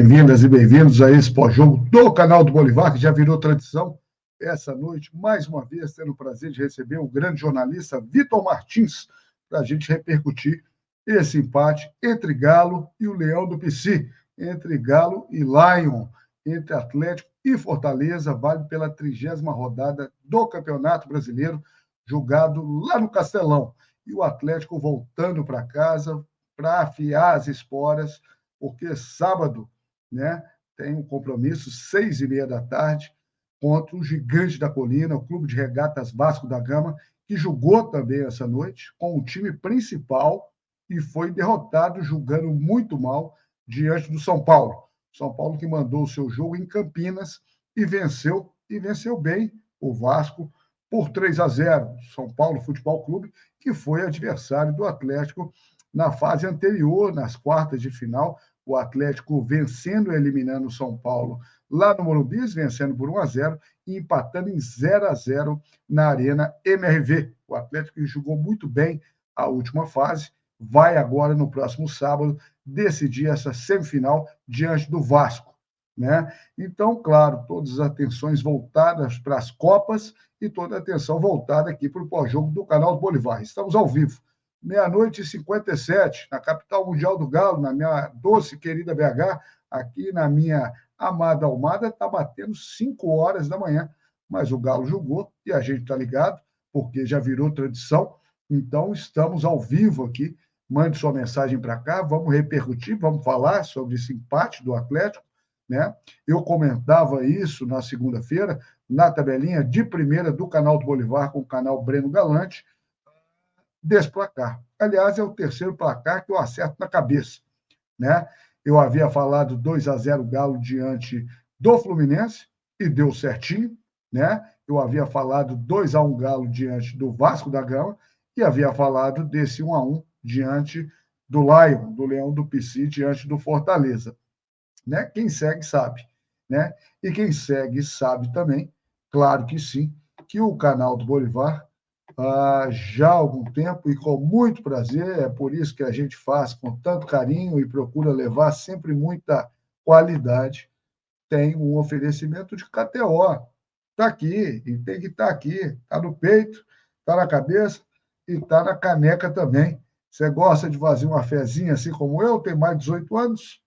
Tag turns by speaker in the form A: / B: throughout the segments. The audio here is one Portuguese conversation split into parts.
A: Bem-vindas e bem-vindos a esse pós-jogo do canal do Bolivar, que já virou tradição. Essa noite, mais uma vez, tendo o prazer de receber o grande jornalista Vitor Martins, para a gente repercutir esse empate entre Galo e o Leão do Pici, entre Galo e Lion, entre Atlético e Fortaleza, vale pela 30ª rodada do Campeonato Brasileiro, jogado lá no Castelão. E o Atlético voltando para casa para afiar as esporas, porque sábado, né, tem um compromisso, 6h30 da tarde, contra o Gigante da Colina, o Clube de Regatas Vasco da Gama, que jogou também essa noite com o time principal e foi derrotado, jogando muito mal, diante do São Paulo. São Paulo que mandou o seu jogo em Campinas e venceu bem o Vasco por 3-0. São Paulo Futebol Clube, que foi adversário do Atlético na fase anterior, nas quartas de final, o Atlético vencendo e eliminando o São Paulo lá no Morumbi, vencendo por 1-0 e empatando em 0-0 na Arena MRV. O Atlético jogou muito bem a última fase, vai agora, no próximo sábado, decidir essa semifinal diante do Vasco, né? Então, claro, todas as atenções voltadas para as Copas e toda a atenção voltada aqui para o pós-jogo do canal do Bolivar. Estamos ao vivo. 00:57, na capital mundial do Galo, na minha doce querida BH, aqui na minha amada Almada, está batendo 5 horas da manhã, mas o Galo jogou e a gente está ligado, porque já virou tradição, então estamos ao vivo aqui. Mande sua mensagem para cá, vamos repercutir, vamos falar sobre esse empate do Atlético, né? Eu comentava isso na segunda-feira, na tabelinha de primeira do canal do Bolivar com o canal Breno Galante, desse placar. Aliás, é o terceiro placar que eu acerto na cabeça, né? Eu havia falado 2-0 Galo diante do Fluminense e deu certinho, né? Eu havia falado 2-1 Galo diante do Vasco da Gama e havia falado desse 1-1 diante do Lion, do Leão do Pici, diante do Fortaleza, né? Quem segue sabe, né? E quem segue sabe também, claro que sim, que o canal do Bolivar já há algum tempo e com muito prazer, é por isso que a gente faz com tanto carinho e procura levar sempre muita qualidade, tem um oferecimento de KTO. Está aqui, e tem que estar aqui, está no peito, está na cabeça e está na caneca também. Você gosta de fazer uma fezinha assim como eu, tem mais de 18 anos?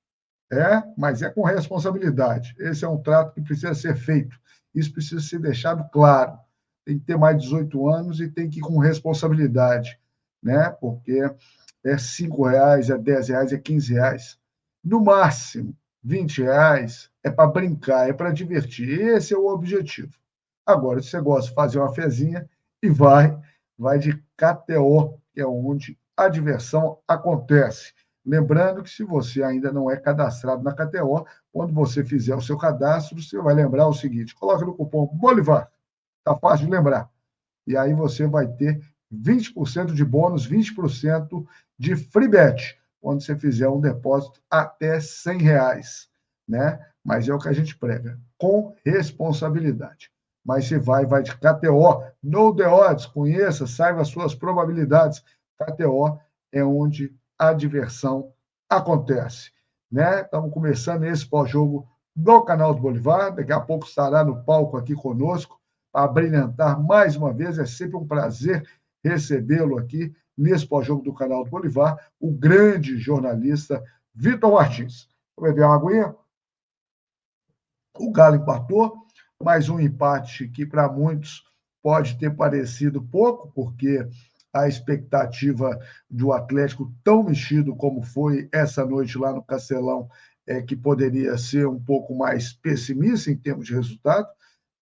A: Mas é com responsabilidade. Esse é um trato que precisa ser feito. Isso precisa ser deixado claro. Tem que ter mais de 18 anos e tem que ir com responsabilidade, né? Porque é R$ 5, é R$ 10, é R$ 15. No máximo, R$ 20 é para brincar, é para divertir. Esse é o objetivo. Agora, se você gosta de fazer uma fezinha, e vai de KTO, que é onde a diversão acontece. Lembrando que, se você ainda não é cadastrado na KTO, quando você fizer o seu cadastro, você vai lembrar o seguinte: coloque no cupom Bolivar. Está fácil de lembrar. E aí você vai ter 20% de bônus, 20% de free bet, quando você fizer um depósito até R$ 100, né? Mas é o que a gente prega, com responsabilidade. Mas se vai de KTO, know the odds, conheça, saiba as suas probabilidades. KTO é onde a diversão acontece, né? Estamos começando esse pós-jogo do canal do Bolivar, daqui a pouco estará no palco aqui conosco, a brilhantar mais uma vez. É sempre um prazer recebê-lo aqui nesse pós-jogo do canal do Bolivar, o grande jornalista Vitor Martins. Vou beber uma aguinha. O Galo empatou, mais um empate que para muitos pode ter parecido pouco, porque a expectativa do Atlético, tão mexido como foi essa noite lá no Castelão, é que poderia ser um pouco mais pessimista em termos de resultado.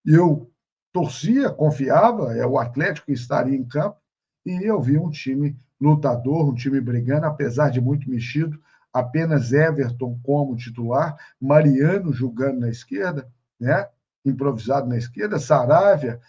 A: Eu torcia, confiava, é o Atlético que estaria em campo, e eu vi um time lutador, um time brigando, apesar de muito mexido, apenas Everton como titular, Mariano jogando na esquerda, né? Improvisado na esquerda, Saravia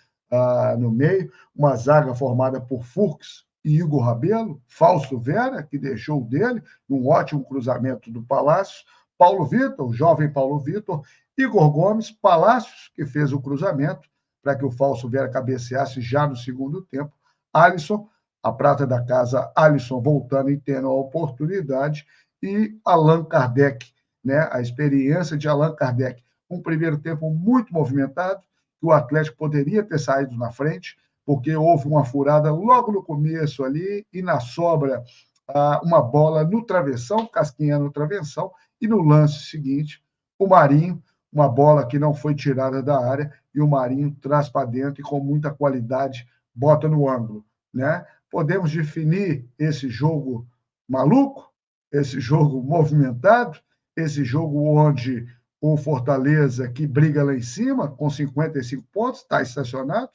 A: no meio, uma zaga formada por Furques e Igor Rabelo, Fausto Vera, que deixou o dele, num ótimo cruzamento do Palácio, Paulo Vitor, o jovem Paulo Vitor, Igor Gomes, Palácios, que fez o cruzamento, para que o Fausto Vera cabeceasse já no segundo tempo, Alisson, a prata da casa, Alisson voltando e tendo a oportunidade, e Allan Kardec né, a experiência de Allan Kardec. Um primeiro tempo muito movimentado, que o Atlético poderia ter saído na frente, porque houve uma furada logo no começo ali, e na sobra, uma bola no travessão, Casquinha no travessão, e no lance seguinte, o Marinho, uma bola que não foi tirada da área, e o Marinho traz para dentro e com muita qualidade bota no ângulo, né? Podemos definir esse jogo maluco, esse jogo movimentado, esse jogo onde o Fortaleza, que briga lá em cima, com 55 pontos, está estacionado,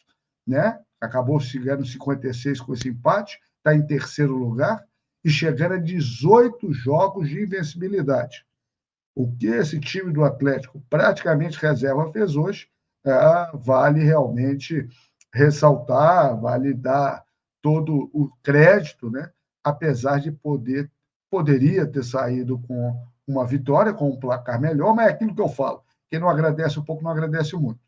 A: né? Acabou chegando 56 com esse empate, está em terceiro lugar, e chegando a 18 jogos de invencibilidade. O que esse time do Atlético, praticamente reserva, fez hoje, vale realmente ressaltar, vale dar todo o crédito, né? Apesar de poderia ter saído com uma vitória, com um placar melhor, mas é aquilo que eu falo, quem não agradece um pouco, não agradece muito.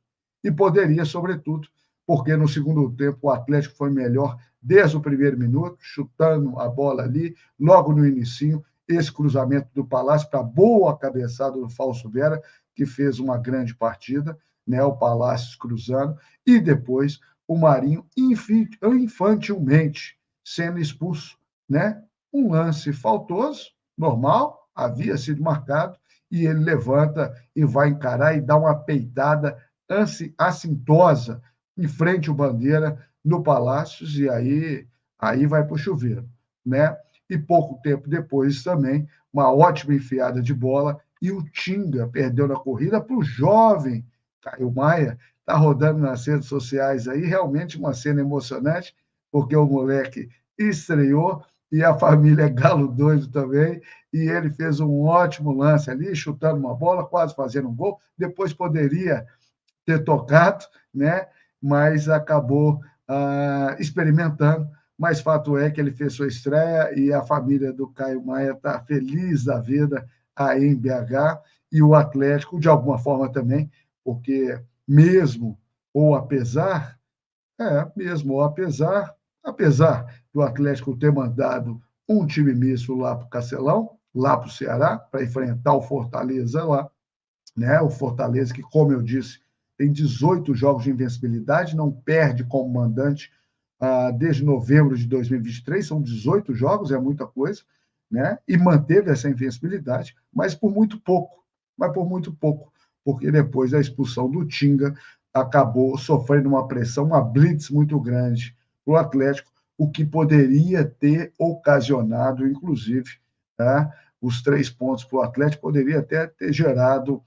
A: E poderia, sobretudo, porque no segundo tempo o Atlético foi melhor desde o primeiro minuto, chutando a bola ali, logo no inicinho, esse cruzamento do Palácio para boa cabeçada do Falso Vera, que fez uma grande partida, né? O Palácio cruzando, e depois o Marinho infantilmente sendo expulso, né? Um lance faltoso, normal, havia sido marcado, e ele levanta e vai encarar e dá uma peitada assintosa em frente ao Bandeira no Palácios, e aí vai para o chuveiro, né? E pouco tempo depois também, uma ótima enfiada de bola, e o Tinga perdeu na corrida para o jovem Caio Maia, está rodando nas redes sociais aí, realmente uma cena emocionante, porque o moleque estreou e a família é galo doido também, e ele fez um ótimo lance ali, chutando uma bola, quase fazendo um gol, depois poderia ter tocado, né? Mas acabou experimentando. Mas fato é que ele fez sua estreia e a família do Caio Maia está feliz da vida aí em BH, e o Atlético, de alguma forma também, porque mesmo ou apesar, mesmo ou apesar do Atlético ter mandado um time misto lá para o Castelão, lá para o Ceará, para enfrentar o Fortaleza lá, né? O Fortaleza, que, como eu disse, tem 18 jogos de invencibilidade, não perde como mandante desde novembro de 2023, são 18 jogos, é muita coisa, né? E manteve essa invencibilidade, mas por muito pouco, porque depois da expulsão do Tinga, acabou sofrendo uma pressão, uma blitz muito grande para o Atlético, o que poderia ter ocasionado, inclusive, tá? Os 3 pontos para o Atlético, poderia até ter gerado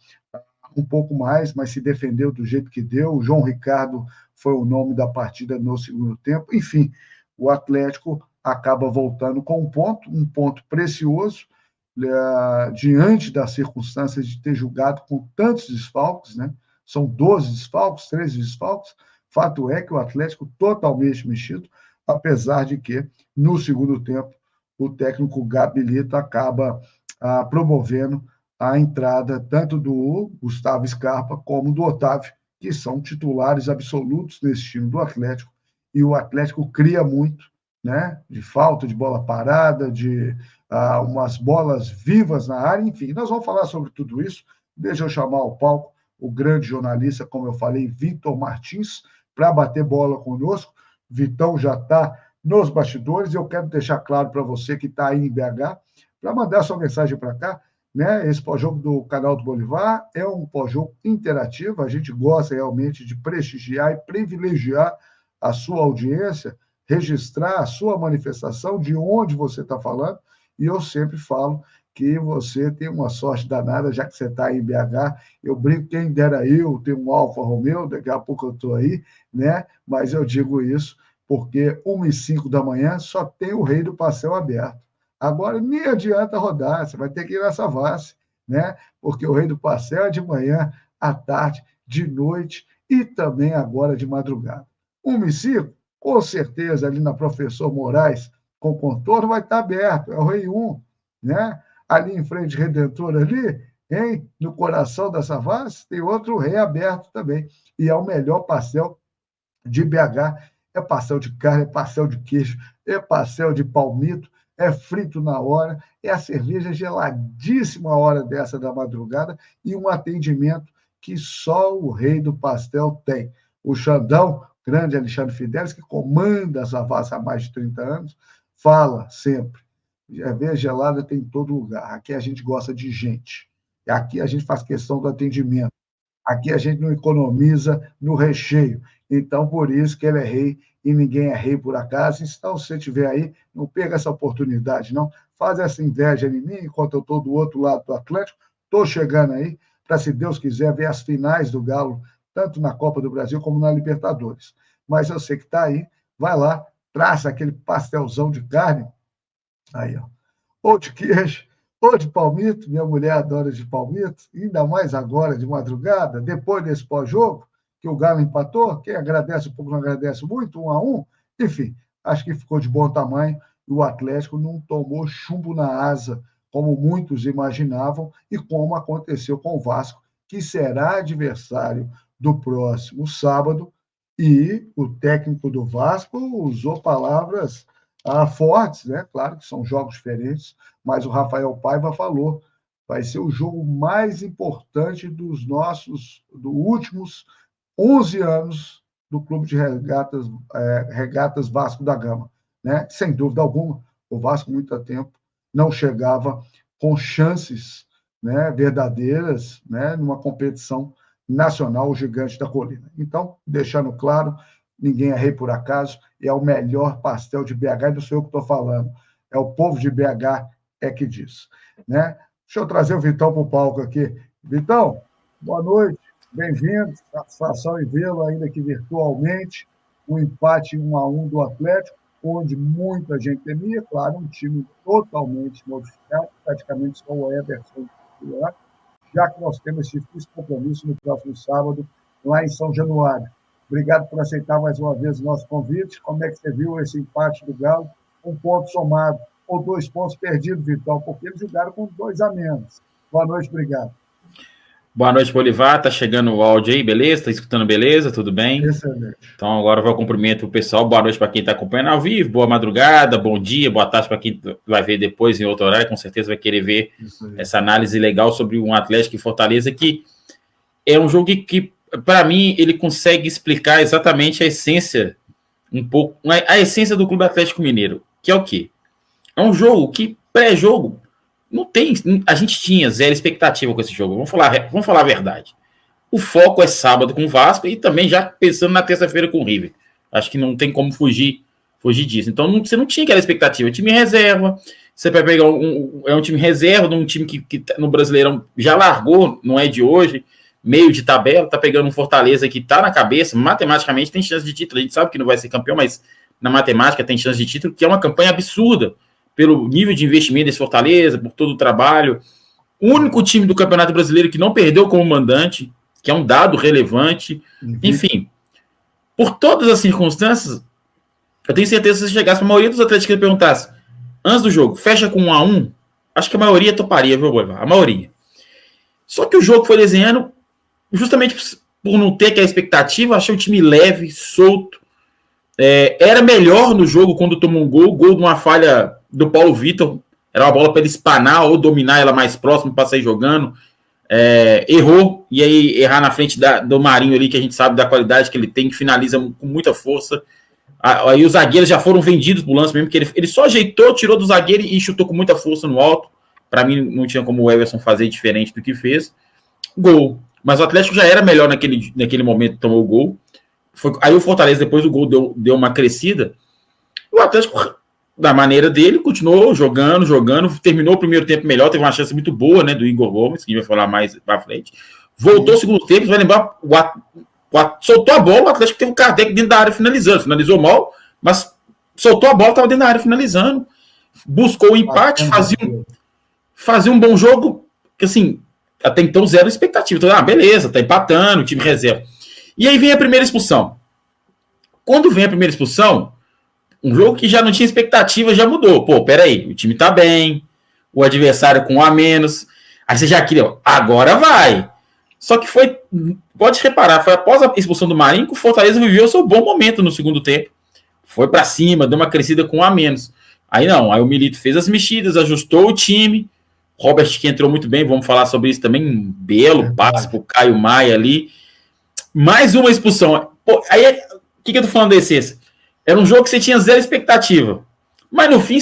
A: um pouco mais, mas se defendeu do jeito que deu. O João Ricardo foi o nome da partida no segundo tempo. Enfim, o Atlético acaba voltando com um ponto precioso, diante das circunstâncias de ter jogado com tantos desfalques, né? São 12 desfalques, 13 desfalques. Fato é que o Atlético totalmente mexido, apesar de que, no segundo tempo, o técnico Gabelito acaba promovendo a entrada tanto do Gustavo Scarpa como do Otávio, que são titulares absolutos desse time do Atlético, e o Atlético cria muito, né? De falta, de bola parada, de umas bolas vivas na área, enfim, nós vamos falar sobre tudo isso. Deixa eu chamar ao palco o grande jornalista, como eu falei, Vitor Martins, para bater bola conosco. Vitão já está nos bastidores, e eu quero deixar claro para você que está aí em BH, para mandar sua mensagem para cá, né? Esse pós-jogo do canal do Bolivar é um pós-jogo interativo, a gente gosta realmente de prestigiar e privilegiar a sua audiência, registrar a sua manifestação, de onde você está falando, e eu sempre falo que você tem uma sorte danada, já que você está em BH. Eu brinco, quem dera eu ter um Alfa Romeo, daqui a pouco eu estou aí, né? Mas eu digo isso porque 1h05 da manhã só tem o Rei do Passeio aberto. Agora nem adianta rodar, você vai ter que ir na Savassi, né? Porque o Rei do Passeio é de manhã, à tarde, de noite e também agora de madrugada. 1h05, com certeza, ali na Professor Moraes, com contorno, vai estar aberto, é o Rei 1, né? Ali em frente, Redentor, ali, hein? No coração da Savassi, tem outro Rei aberto também, e é o melhor pastel de BH. É pastel de carne, é pastel de queijo, é pastel de palmito, é frito na hora, é a cerveja geladíssima a hora dessa da madrugada e um atendimento que só o rei do pastel tem. O Xandão, grande Alexandre Fidelis, que comanda a Zavascki há mais de 30 anos, fala sempre, cerveja gelada tem em todo lugar. Aqui a gente gosta de gente. Aqui a gente faz questão do atendimento. Aqui a gente não economiza no recheio. Então, por isso que ele é rei e ninguém é rei por acaso. Então, se você estiver aí, não perca essa oportunidade, não. Faz essa inveja em mim, enquanto eu estou do outro lado do Atlântico. Estou chegando aí para, se Deus quiser, ver as finais do Galo, tanto na Copa do Brasil como na Libertadores. Mas eu sei que está aí. Vai lá, traça aquele pastelzão de carne. Aí, ó. Ou de queijo, ou de palmito, minha mulher adora de palmito, ainda mais agora de madrugada, depois desse pós-jogo, que o Galo empatou, quem agradece um pouco não agradece muito, 1-1, enfim, acho que ficou de bom tamanho, e o Atlético não tomou chumbo na asa, como muitos imaginavam, e como aconteceu com o Vasco, que será adversário do próximo sábado, e o técnico do Vasco usou palavras fortes, né? Claro que são jogos diferentes, mas o Rafael Paiva falou, vai ser o jogo mais importante dos últimos 11 anos do Clube de Regatas Vasco da Gama, né? Sem dúvida alguma, o Vasco muito tempo não chegava com chances, né, verdadeiras, né, numa competição nacional, o Gigante da Colina. Então, deixando claro, ninguém é rei por acaso, é o melhor pastel de BH, e não sou eu que estou falando, é o povo de BH que diz. Né? Deixa eu trazer o Vitão para o palco aqui. Vitão, boa noite, bem-vindo, satisfação em vê-lo, ainda que virtualmente, um empate 1-1 do Atlético, onde muita gente temia, claro, um time totalmente modificado, praticamente só o Everson titular, já que nós temos esse difícil compromisso no próximo sábado, lá em São Januário. Obrigado por aceitar mais uma vez o nosso convite. Como é que você viu esse empate do Galo? Um ponto somado ou 2 pontos perdidos, Vitor, porque eles jogaram com 2 a menos. Boa noite, obrigado.
B: Boa noite, Bolivar. Tá chegando o áudio aí, beleza? Tá escutando, beleza? Tudo bem?
A: Excelente.
B: Então agora vai o cumprimento pro pessoal. Boa noite para quem está acompanhando ao vivo, boa madrugada, bom dia, boa tarde para quem vai ver depois em outro horário, com certeza vai querer ver essa análise legal sobre um Atlético e Fortaleza, que é um jogo que para mim, ele consegue explicar exatamente a essência, a essência do Clube Atlético Mineiro, que é o quê? É um jogo que, pré-jogo, não tem, a gente tinha zero expectativa com esse jogo, vamos falar a verdade. O foco é sábado com o Vasco e também já pensando na terça-feira com o River. Acho que não tem como fugir disso. Então, você não tinha aquela expectativa. Time reserva, você vai pegar um time reserva de um time que no Brasileirão já largou, não é de hoje, meio de tabela, tá pegando um Fortaleza que tá na cabeça, matematicamente tem chance de título, a gente sabe que não vai ser campeão, mas na matemática tem chance de título, que é uma campanha absurda, pelo nível de investimento desse Fortaleza, por todo o trabalho. O único time do Campeonato Brasileiro que não perdeu como mandante, que é um dado relevante, enfim, por todas as circunstâncias, eu tenho certeza que se você chegasse para a maioria dos atletas que perguntasse, antes do jogo, fecha com 1-1, acho que a maioria toparia, viu, Boivar? A maioria. Só que o jogo foi desenhando justamente por não ter aquela expectativa, achei o time leve, solto. Era melhor no jogo quando tomou um gol de uma falha do Paulo Vitor. Era uma bola para ele espanar ou dominar ela mais próximo para sair jogando. Errou, e aí errar na frente do Marinho ali, que a gente sabe da qualidade que ele tem, que finaliza com muita força. Aí os zagueiros já foram vendidos pro lance mesmo, porque ele só ajeitou, tirou do zagueiro e chutou com muita força no alto. Para mim, não tinha como o Everson fazer diferente do que fez. Gol. Mas o Atlético já era melhor naquele momento que tomou o gol. Aí o Fortaleza, depois do gol, deu uma crescida. O Atlético, da maneira dele, continuou jogando, terminou o primeiro tempo melhor, teve uma chance muito boa, né, do Igor Gomes, que a gente vai falar mais pra frente. Voltou o segundo tempo, você vai lembrar, soltou a bola, o Atlético teve o Kardec dentro da área finalizando. Finalizou mal, mas soltou a bola, estava dentro da área finalizando. Buscou o empate, fazia um bom jogo, que assim, até então zero expectativa. Então, beleza, tá empatando, time reserva. E aí vem a primeira expulsão. Quando vem a primeira expulsão, um jogo que já não tinha expectativa já mudou. Pô, peraí, o time tá bem, o adversário com um a menos. Aí você já queria, agora vai. Só que pode reparar, foi após a expulsão do Marinho que o Fortaleza viveu o seu bom momento no segundo tempo. Foi para cima, deu uma crescida com um a menos. Aí não, aí o Milito fez as mexidas, ajustou o time, Robert que entrou muito bem, vamos falar sobre isso também, um belo passe pro Caio Maia ali, mais uma expulsão. Pô, aí, o que eu tô falando da essência? Era um jogo que você tinha zero expectativa, mas no fim,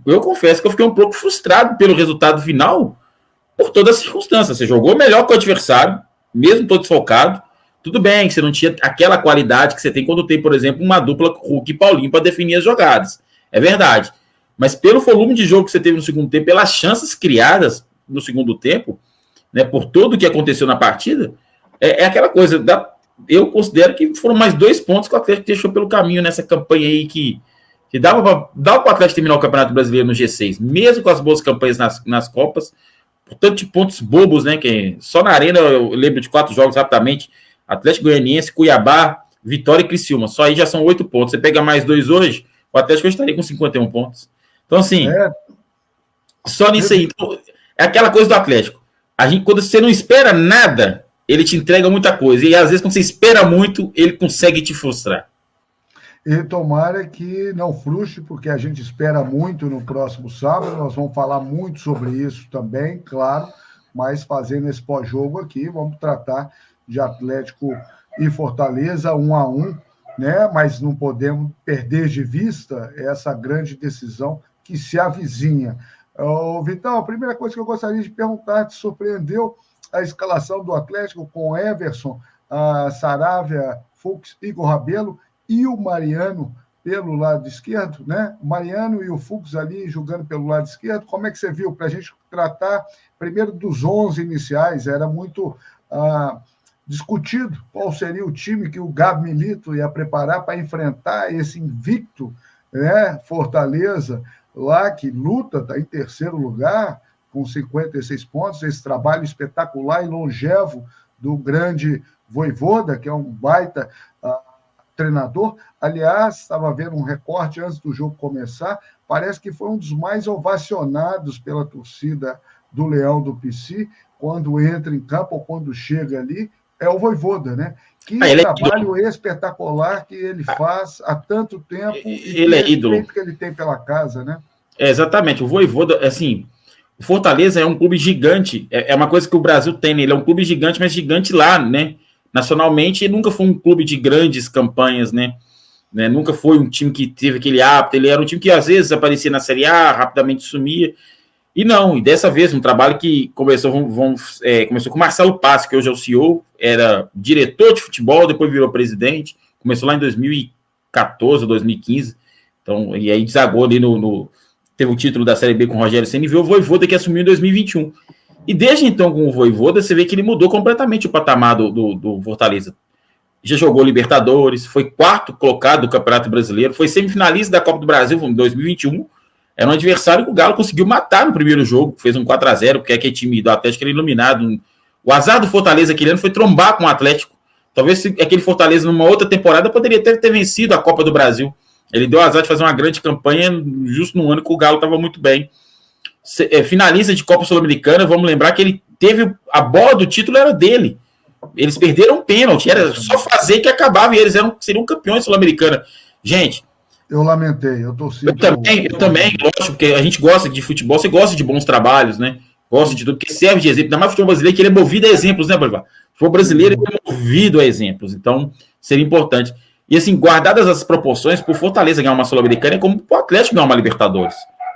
B: eu confesso que eu fiquei um pouco frustrado pelo resultado final, por toda a circunstância. Você jogou melhor que o adversário, mesmo todo desfocado. Tudo bem que você não tinha aquela qualidade que você tem quando tem, por exemplo, uma dupla Hulk e Paulinho para definir as jogadas. É verdade. Mas pelo volume de jogo que você teve no segundo tempo, pelas chances criadas no segundo tempo, né, por tudo que aconteceu na partida, é aquela coisa. Eu considero que foram mais 2 pontos que o Atlético deixou pelo caminho nessa campanha aí que dava para o Atlético terminar o Campeonato Brasileiro no G6, mesmo com as boas campanhas nas Copas. Portanto, de pontos bobos, né? Que só na Arena eu lembro de 4 jogos rapidamente: Atlético Goianiense, Cuiabá, Vitória e Criciúma. Só aí já são 8 pontos. Você pega mais 2 hoje, o Atlético estaria com 51 pontos. Então, assim, só nisso aí. Então, é aquela coisa do Atlético. Quando você não espera nada, ele te entrega muita coisa. E às vezes, quando você espera muito, ele consegue te frustrar.
A: E tomara que não frustre, porque a gente espera muito no próximo sábado. Nós vamos falar muito sobre isso também, claro, mas fazendo esse pós-jogo aqui, vamos tratar de Atlético e Fortaleza 1-1, né? Mas não podemos perder de vista essa grande decisão que se avizinha. Vitão, a primeira coisa que eu gostaria de perguntar, te surpreendeu a escalação do Atlético com Everson, Saravia, Fux, Igor Rabelo e o Mariano pelo lado esquerdo, né? O Mariano e o Fux ali jogando pelo lado esquerdo. Como é que você viu? Para a gente tratar primeiro dos 11 iniciais, era muito discutido qual seria o time que o Gabi Milito ia preparar para enfrentar esse invicto, né? Fortaleza, lá que luta, está em terceiro lugar, com 56 pontos, esse trabalho espetacular e longevo do grande Vojvoda, que é um baita treinador. Aliás, estava vendo um recorte antes do jogo começar, parece que foi um dos mais ovacionados pela torcida do Leão do PC, quando entra em campo ou quando chega ali, é o Vojvoda, né? Que trabalho espetacular que ele faz há tanto tempo e
B: ele é ídolo
A: que ele tem pela casa, né?
B: Exatamente, o Vojvoda, assim, o Fortaleza é um clube gigante, é uma coisa que o Brasil tem, né? Ele é um clube gigante, mas gigante lá, né? Nacionalmente, ele nunca foi um clube de grandes campanhas, né? Nunca foi um time que teve aquele hábito, ele era um time que às vezes aparecia na Série A, rapidamente sumia, e dessa vez, um trabalho que começou com o Marcelo Passi, que hoje é o CEO, era diretor de futebol, depois virou presidente, começou lá em 2014, 2015, então, e aí desagou ali teve o título da Série B com o Rogério Ceni e veio o Vojvoda que assumiu em 2021. E desde então, com o Vojvoda, você vê que ele mudou completamente o patamar do Fortaleza. Já jogou Libertadores, foi 4º colocado do Campeonato Brasileiro, foi semifinalista da Copa do Brasil em 2021. Era um adversário que o Galo conseguiu matar no primeiro jogo, fez um 4-0, porque aquele time do Atlético era iluminado. O azar do Fortaleza aquele ano foi trombar com o Atlético. Talvez aquele Fortaleza, numa outra temporada, poderia ter vencido a Copa do Brasil. Ele deu azar de fazer uma grande campanha justo no ano que o Galo estava muito bem. Finalista de Copa Sul-Americana, vamos lembrar que ele teve a bola do título, era dele. Eles perderam um pênalti, era só fazer que acabava e eles seriam campeões Sul-Americana. Gente,
A: eu lamentei, eu torci.
B: Eu também, lógico, porque a gente gosta de futebol, você gosta de bons trabalhos, né? Gosta de tudo, porque serve de exemplo, ainda mais futebol brasileiro, que ele é movido a exemplos, né, Bolivar? O futebol brasileiro é movido a exemplos, então seria importante. E assim, guardadas as proporções, por Fortaleza ganhar uma Sul-Americana é como o Atlético ganhar uma Libertadores.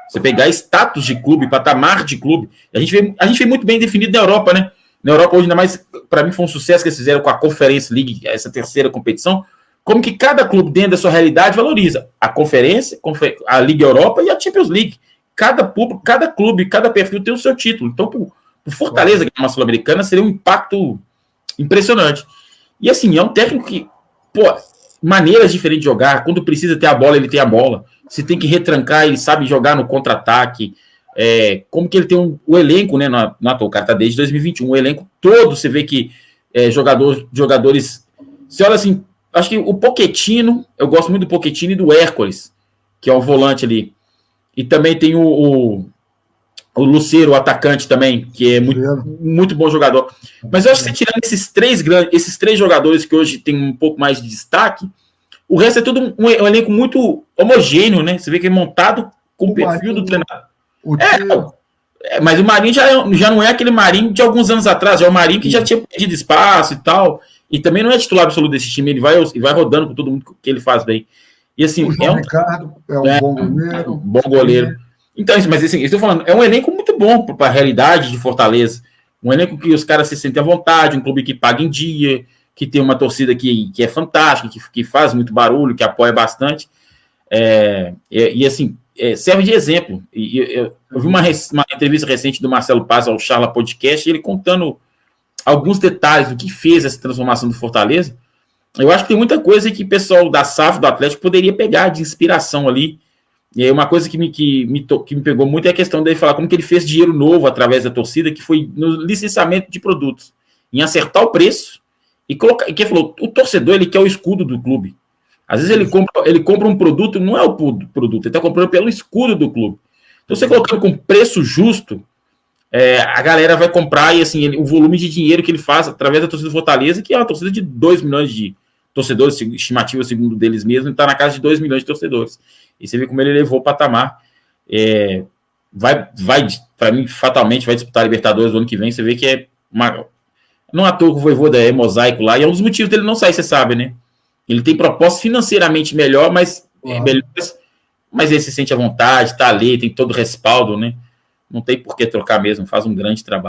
B: Você pegar status de clube, patamar de clube, a gente vê muito bem definido na Europa, né? Na Europa hoje, ainda mais, para mim, foi um sucesso que eles fizeram com a Conference League, essa terceira competição, como que cada clube dentro da sua realidade valoriza a Conferência, a Liga Europa e a Champions League. Cada clube, cada perfil tem o seu título. Então, o Fortaleza ganhar uma Sul-Americana seria um impacto impressionante. E assim, é um técnico que, maneiras diferentes de jogar, quando precisa ter a bola, ele tem a bola. Se tem que retrancar, ele sabe jogar no contra-ataque. Como que ele tem o elenco, né? O cara tá desde 2021, o elenco todo, você vê que jogadores. Você olha assim, acho que o Pochettino, eu gosto muito do Pochettino e do Hércules, que é o volante ali. E também tem o Lucero, o atacante também, que é muito bom jogador. Mas eu acho que você tirando esses três jogadores que hoje tem um pouco mais de destaque, o resto é tudo um elenco muito homogêneo, né? Você vê que é montado com o perfil do treinador.
A: Time...
B: Mas o Marinho já não é aquele Marinho de alguns anos atrás, já é o Marinho que já tinha perdido espaço e tal, e também não é titular absoluto desse time, ele vai rodando com todo mundo que ele faz bem. E assim,
A: o João Ricardo é um bom goleiro.
B: Bom goleiro. Então, mas assim, estou falando, é um elenco muito bom para a realidade de Fortaleza, um elenco que os caras se sentem à vontade, um clube que paga em dia, que tem uma torcida que é fantástica, que faz muito barulho, que apoia bastante, e assim, serve de exemplo. Eu vi uma entrevista recente do Marcelo Paz ao Charla Podcast, ele contando alguns detalhes do que fez essa transformação do Fortaleza. Eu acho que tem muita coisa que o pessoal da SAF, do Atlético, poderia pegar de inspiração ali. E aí uma coisa que me pegou muito é a questão dele falar como que ele fez dinheiro novo através da torcida, que foi no licenciamento de produtos, em acertar o preço e colocar. Que ele falou, o torcedor ele quer o escudo do clube. Às vezes ele compra um produto, não é o produto, ele está comprando pelo escudo do clube. Então você colocando com preço justo, a galera vai comprar e assim, o volume de dinheiro que ele faz através da torcida do Fortaleza, que é uma torcida de 2 milhões de torcedores, estimativa segundo deles mesmos, está na casa de 2 milhões de torcedores. E você vê como ele levou o patamar. Vai para mim, fatalmente, vai disputar a Libertadores no ano que vem. Você vê que é uma. Não à toa que o Vojvoda é mosaico lá, e é um dos motivos dele não sair, você sabe, né? Ele tem proposta financeiramente melhor, mas ele se sente à vontade, está ali, tem todo o respaldo, né? Não tem por que trocar mesmo, faz um grande trabalho.